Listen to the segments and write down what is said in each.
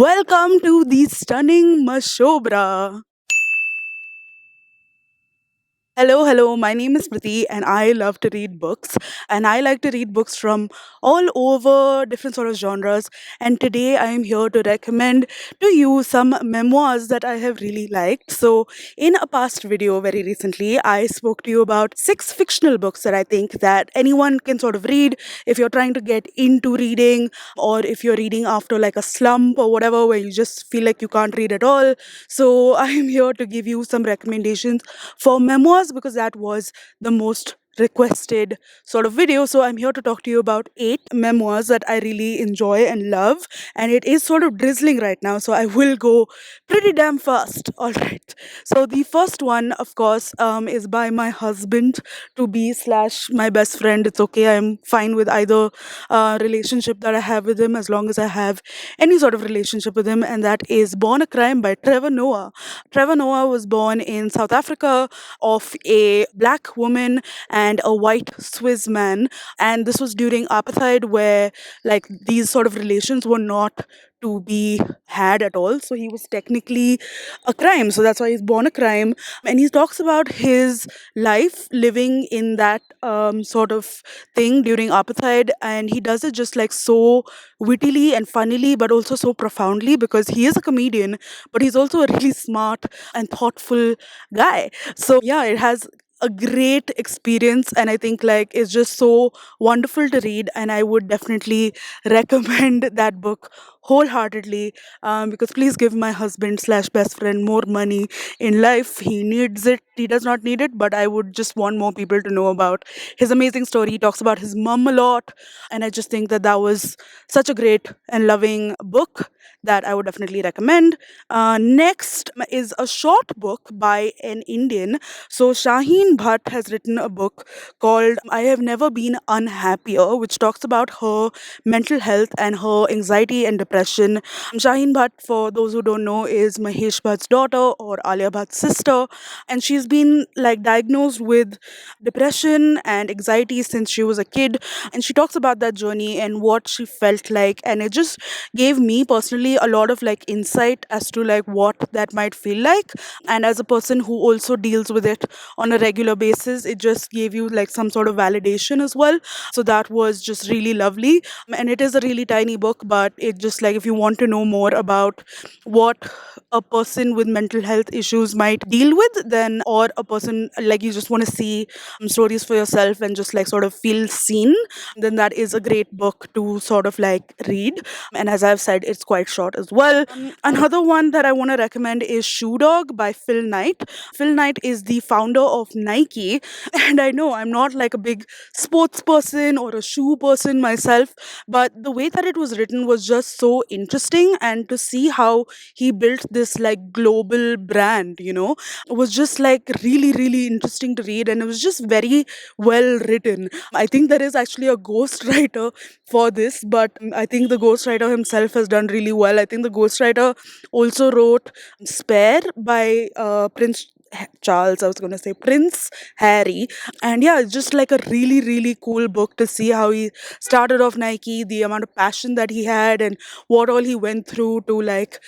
Welcome to the stunning Mashobra. Hello. My name is Priti, and I love to read books. And I like to read books from all over different sort of genres. And today I am here to recommend to you some memoirs that I have really liked. So, in a past video very recently, I spoke to you about six fictional books that I think that anyone can sort of read if you're trying to get into reading, or if you're reading after like a slump or whatever, where you just feel like you can't read at all. So, I am here to give you some recommendations for memoirs because that was the most requested sort of video. So I'm here to talk to you about eight memoirs that I really enjoy and love. And it is sort of drizzling right now, so I will go pretty damn fast. All right. So the first one, of course, is by my husband to be slash my best friend. It's okay. I'm fine with either relationship that I have with him as long as I have any sort of relationship with him. And that is Born a Crime by Trevor Noah. Trevor Noah was born in South Africa of a black woman and a white Swiss man. And this was during apartheid, where like these sort of relations were not to be had at all. So he was technically a crime. So that's why he's born a crime. And he talks about his life living in that sort of thing during apartheid. And he does it just like so wittily and funnily, but also so profoundly because he is a comedian, but he's also a really smart and thoughtful guy. So yeah, it has a great experience, and I think like it's just so wonderful to read, and I would definitely recommend that book wholeheartedly. Because please give my husband slash best friend more money in life. He needs it. He does not need it, but I would just want more people to know about his amazing story. He talks about his mom a lot, and I just think that that was such a great and loving book that I would definitely recommend. Next is a short book by an Indian. So Shaheen Bhatt has written a book called I Have Never Been Unhappier, which talks about her mental health and her anxiety and depression. Shaheen Bhatt, for those who don't know, is Mahesh Bhatt's daughter or Alia Bhatt's sister, and she's been like diagnosed with depression and anxiety since she was a kid. And she talks about that journey and what she felt like, and it just gave me personally a lot of like insight as to like what that might feel like. And as a person who also deals with it on a regular basis, it just gave you like some sort of validation as well. So that was just really lovely. And it is a really tiny book, but it just like if you want to know more about what a person with mental health issues might deal with, then or a person like you just want to see stories for yourself and just like sort of feel seen, then that is a great book to sort of like read. And as I've said, it's quite short as well. Another one that I want to recommend is Shoe Dog by Phil Knight. Phil Knight is the founder of Nike, and I know I'm not like a big sports person or a shoe person myself, but the way that it was written was just so interesting, and to see how he built this like global brand, was just like really interesting to read, and it was just very well written. I think there is actually a ghostwriter for this, but I think the ghostwriter himself has done really well. I think the ghostwriter also wrote Spare by Charles, I was going to say Prince Harry. And yeah, it's just like a really cool book to see how he started off Nike, the amount of passion that he had, and what all he went through to like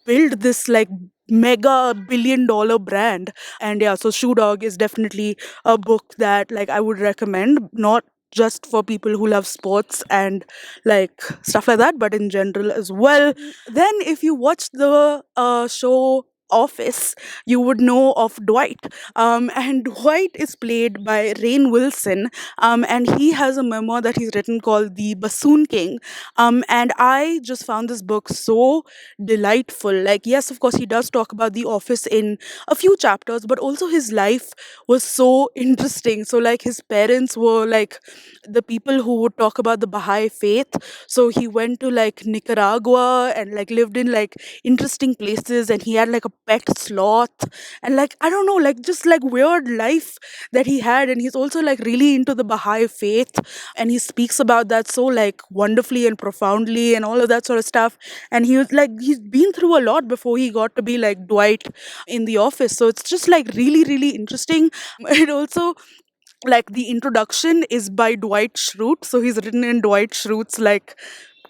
build this like mega $1 billion brand. And yeah, so Shoe Dog is definitely a book that like I would recommend, not just for people who love sports and like stuff like that, but in general as well. Then if you watch the show Office, you would know of Dwight. And Dwight is played by Rainn Wilson. And he has a memoir that he's written called The Bassoon King. And I just found this book so delightful. Like, yes, of course, he does talk about the office in a few chapters, but also his life was so interesting. So, like, his parents were like the people who would talk about the Baha'i faith. So, he went to like Nicaragua and like lived in like interesting places, and he had like a pet sloth, and like, I don't know, like just like weird life that he had. And he's also like really into the Baha'i faith, and he speaks about that so like wonderfully and profoundly and all of that sort of stuff. And he was like he's been through a lot before he got to be like Dwight in The Office. So it's just like really interesting. It also, like, the introduction is by Dwight Schrute, so he's written in Dwight Schrute's like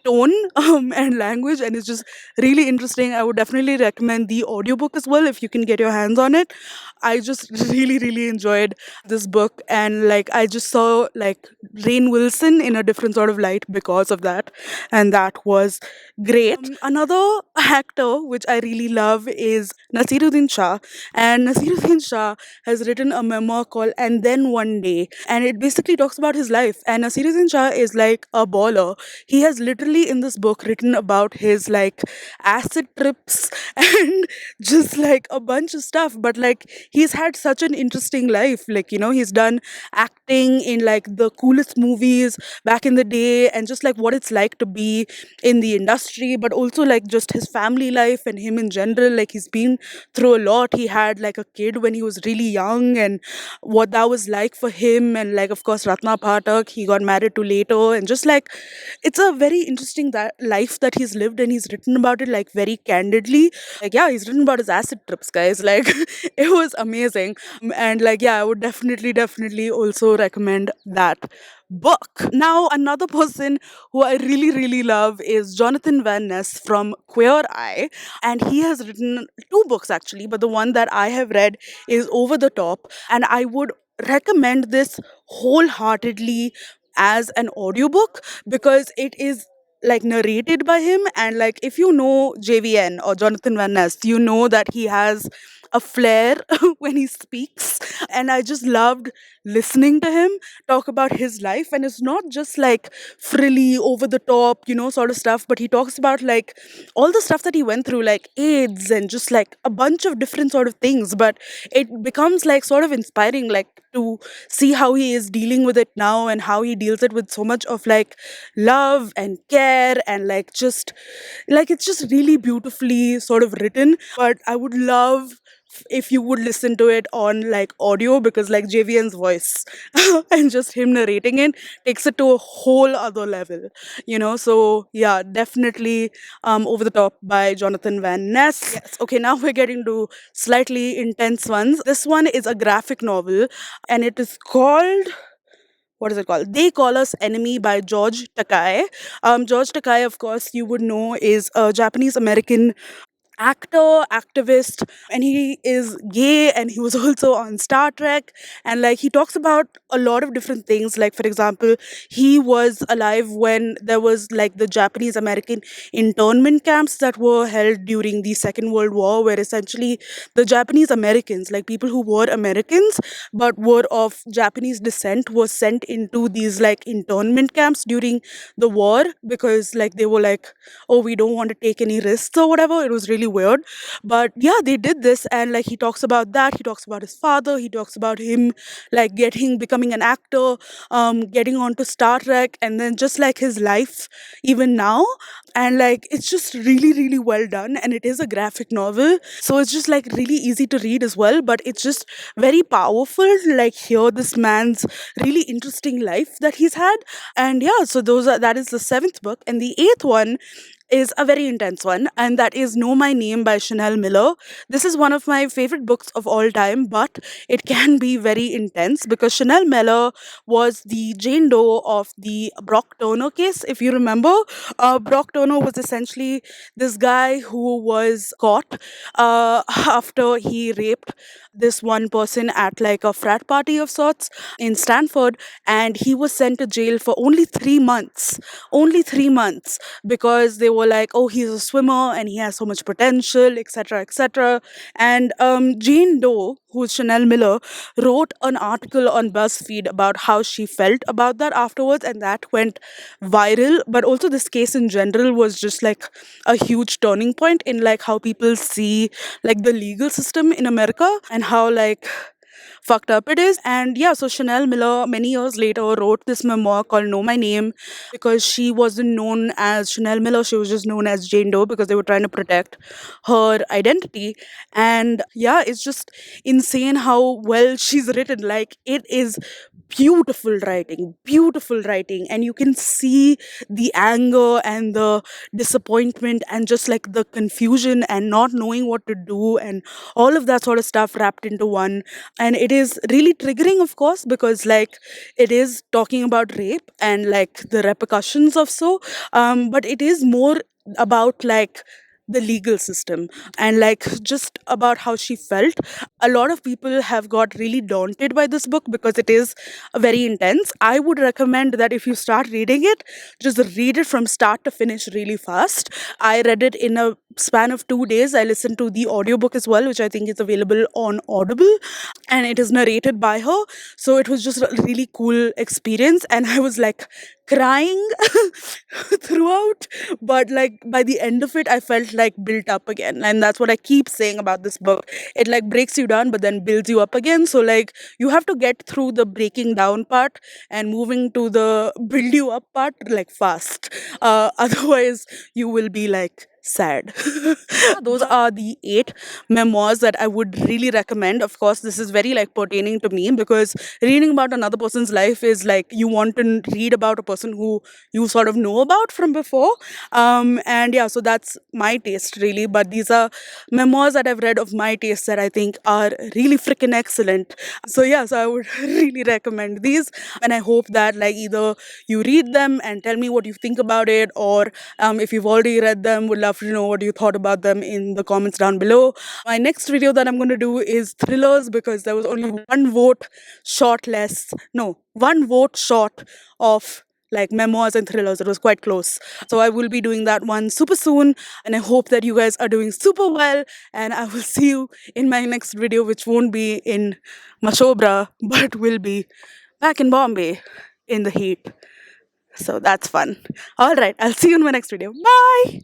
tone and language, and it's just really interesting. I would definitely recommend the audiobook as well if you can get your hands on it. I just really enjoyed this book, and like I just saw like Rain Wilson in a different sort of light because of that, and that was great. Another actor which I really love is Nasiruddin Shah, and Nasiruddin Shah has written a memoir called And Then One Day, and it basically talks about his life. And Nasiruddin Shah is like a baller. He has literally in this book written about his like acid trips and just like a bunch of stuff, but like he's had such an interesting life. Like, you know, he's done acting in like the coolest movies back in the day, and just like what it's like to be in the industry, but also like just his family life and him in general. Like he's been through a lot. He had like a kid when he was really young, and what that was like for him. And like of course Ratna Pathak he got married to later, and just like it's a very interesting that life that he's lived, and he's written about it like very candidly. Like yeah, he's written about his acid trips, guys. Like it was amazing. And like yeah, I would definitely also recommend that book. Now another person who I really love is Jonathan Van Ness from Queer Eye, and he has written two books actually, but the one that I have read is Over the Top, and I would recommend this wholeheartedly as an audiobook because it is like narrated by him. And like if you know JVN or Jonathan Van Ness, you know that he has a flair when he speaks, and I just loved listening to him talk about his life. And it's not just like frilly over the top, you know, sort of stuff, but he talks about like all the stuff that he went through, like AIDS and just like a bunch of different sort of things. But it becomes like sort of inspiring, like to see how he is dealing with it now, and how he deals it with so much of like love and care, and like just like it's just really beautifully sort of written. But I would love if you would listen to it on like audio, because like JVN's voice and just him narrating it takes it to a whole other level, you know. So yeah, definitely Over the Top by Jonathan Van Ness. Yes, okay, now we're getting to slightly intense ones. This one is a graphic novel, and it is called, what is it called? They Call Us Enemy by George Takai. George Takai, of course, you would know, is a Japanese American actor, activist, and he is gay, and he was also on Star Trek. And like he talks about a lot of different things. Like for example, he was alive when there was like the Japanese American internment camps that were held during the Second World War, where essentially the Japanese Americans, like people who were Americans but were of Japanese descent, were sent into these like internment camps during the war, because like they were like, oh, we don't want to take any risks or whatever. It was really weird. But yeah, they did this, and like he talks about that. He talks about his father. He talks about him like becoming an actor, getting onto Star Trek, and then just like his life even now. And like it's just really well done, and it is a graphic novel, so it's just like really easy to read as well. But it's just very powerful to like hear this man's really interesting life that he's had. And yeah, so that is the seventh book. And the eighth one is a very intense one, and that is Know My Name by Chanel Miller. This is one of my favorite books of all time, but it can be very intense because Chanel Miller was the Jane Doe of the Brock Turner case. If you remember, Brock Turner was essentially this guy who was caught after he raped this one person at like a frat party of sorts in Stanford, and he was sent to jail for only 3 months. Only 3 months, because they were like, oh, he's a swimmer and he has so much potential, etc., etc. And Jane Doe, who's Chanel Miller, wrote an article on BuzzFeed about how she felt about that afterwards, and that went viral. But also, this case in general was just like a huge turning point in like how people see like the legal system in America, and how like fucked up it is. And yeah, so Chanel Miller many years later wrote this memoir called Know My Name, because she wasn't known as Chanel Miller, she was just known as Jane Doe, because they were trying to protect her identity. And yeah, it's just insane how well she's written. Like it is beautiful writing, and you can see the anger and the disappointment and just like the confusion and not knowing what to do and all of that sort of stuff wrapped into one. and it is really triggering, of course, because like it is talking about rape and like the repercussions of so, but it is more about like the legal system and like just about how she felt. A lot of people have got really daunted by this book because it is very intense. I would recommend that if you start reading it, just read it from start to finish really fast. I read it in a span of 2 days. I listened to the audiobook as well, which I think is available on Audible, and it is narrated by her. So it was just a really cool experience, and I was like crying throughout, but like by the end of it I felt like built up again, and that's what I keep saying about this book. It like breaks you down but then builds you up again. So like you have to get through the breaking down part and moving to the build you up part like fast, otherwise you will be like sad. Those are the 8 memoirs that I would really recommend. Of course, this is very like pertaining to me because reading about another person's life is like you want to read about a person who you sort of know about from before. And yeah, so that's my taste really. But these are memoirs that I've read of my taste that I think are really freaking excellent. So yeah, so I would really recommend these, and I hope that like either you read them and tell me what you think about it, or if you've already read them, would love to know what you thought about them in the comments down below. My next video that I'm going to do is thrillers because there was only one vote short less, no, one vote short of like memoirs and thrillers. It was quite close. So I will be doing that one super soon, and I hope that you guys are doing super well, and I will see you in my next video, which won't be in Mashobra, but will be back in Bombay in the heat. So that's fun. All right, I'll see you in my next video. Bye.